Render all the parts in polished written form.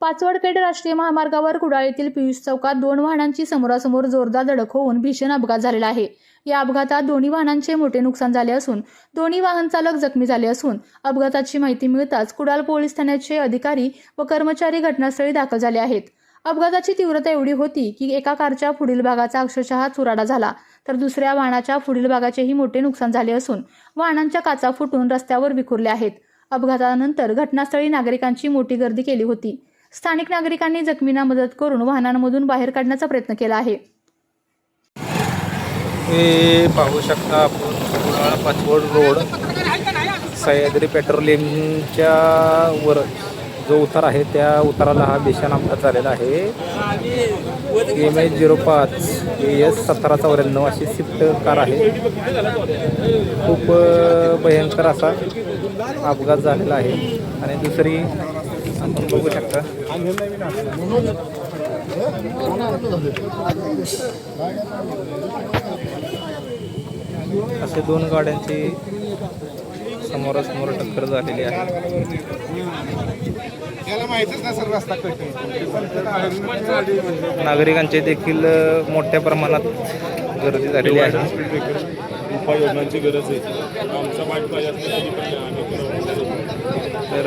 पाचवडपेठ राष्ट्रीय महामार्गावर कुडाळ येथील पियुष चौकात दोन वाहनांची समोरासमोर जोरदार धडक होऊन भीषण अपघात झालेला आहे। या अपघातात दोन्ही वाहनांचे मोठे नुकसान झाले असून दोन्ही वाहन चालक जखमी झाले असून अपघाताची माहिती मिळताच कुडाळ पोलीस ठाण्याचे अधिकारी व कर्मचारी घटनास्थळी दाखल झाले आहेत। अपघाताची तीव्रता एवढी होती की एका कारच्या पुढील भागाचा अक्षरशः चुराडा झाला, तर दुसऱ्या वाहनाच्या पुढील भागाचेही मोठे नुकसान झाले असून वाहनांच्या काचा फुटून रस्त्यावर विखुरल्या आहेत। अपघातानंतर घटनास्थळी नागरिकांची मोठी गर्दी केली होती। स्थानिक नागरिकांनी जखमींना मदत करून वाहनांमधून बाहेर काढण्याचा प्रयत्न केला आहे। हे पाहू शकता आपण कुडाळ पाचवड रोड सह्याद्री पेट्रोलिंगच्या वर जो उतार आहे त्या उताराला हा भीषण अपघात झालेला आहे। MH05 AS 1794 अशी स्विफ्ट कार आहे। खूप भयंकर असा अपघात झालेला आहे। आणि दुसरी आपण बघू शकता असे दोन गाड्यांची समोरासमोर टक्कर झालेली आहे। नागरिकांचे देखील मोठ्या प्रमाणात गर्दी झालेली आहे। उपाययोजनांची गरज आहे। तर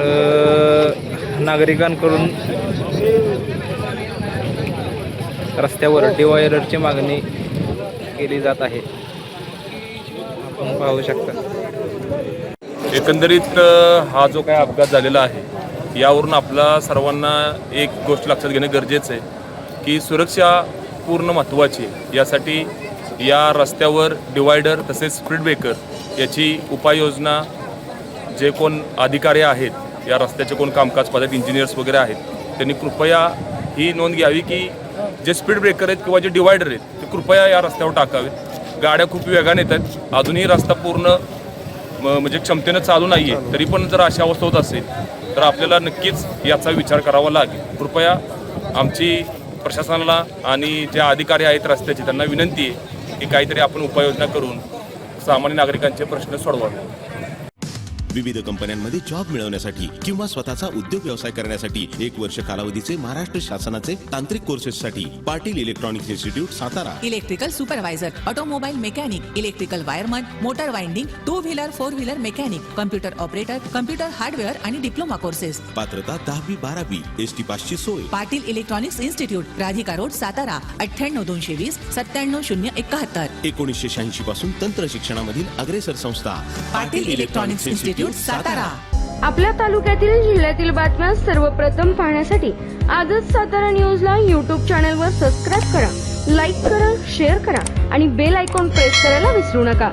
नागरिकांकडून रस्त्यावर डिवायडरची मागणी केली जात आहे, आपण पाहू शकता। एकंदरीत हा जो काय अपघात झालेला आहे यावरून आपला सर्वांना एक गोष्ट लक्षात घेणे गरजेचं आहे की सुरक्षा पूर्ण महत्त्वाची आहे। यासाठी या रस्त्यावर डिवायडर तसेच स्पीड ब्रेकर याची उपाययोजना जे कोण अधिकारी आहेत, या रस्त्याचे कोण कामकाज पाहतात, इंजिनियर्स वगैरे आहेत, त्यांनी कृपया ही नोंद घ्यावी की जे स्पीड ब्रेकर आहेत किंवा जे डिवायडर आहेत ते कृपया या रस्त्यावर टाकावेत। गाड्या खूप वेगाने येतात, अजूनही रस्ता पूर्ण म्हणजे क्षमतेनं चालू नाही आहे, तरी पण जर अशी अवस्था होत असेल तर आपल्याला नक्कीच याचा विचार करावा लागेल। कृपया आमची प्रशासनाला आणि जे अधिकारी आहेत रस्त्याचे त्यांना विनंती आहे की काहीतरी आपण उपाययोजना करून सामान्य नागरिकांचे प्रश्न सोडवावे। विविध कंपन्यांमध्ये जॉब मिळवण्यासाठी किंवा स्वतःचा उद्योग व्यवसाय करण्यासाठी 1 वर्ष कालावधीचे महाराष्ट्र शासनाचे तांत्रिक कोर्सेससाठी Patil electronics institute Satara. Electrical supervisor, automobile mechanic, electrical wireman, motor winding, 2 wheeler 4 wheeler mechanic, computer operator, computer hardware आणि डिप्लोमा कोर्सेस। पात्रता 10वी 12वी एसटी पासची सोय। Patil electronics institute, Radhika road, Satara 98 220 97071। 1986 पासून तंत्र शिक्षणामधील अग्रेसर संस्था पाटील इलेक्ट्रॉनिक्स इन्स्टिट्यूट सातारा। आपल्या तालुक्यातील जिल्ह्यातील बातम्या सर्वप्रथम पाहण्यासाठी आजच सातारा न्यूजला YouTube चॅनलवर सबस्क्राईब करा, लाईक करा, शेअर करा आणि बेल आयकॉन प्रेस करायला विसरू नका।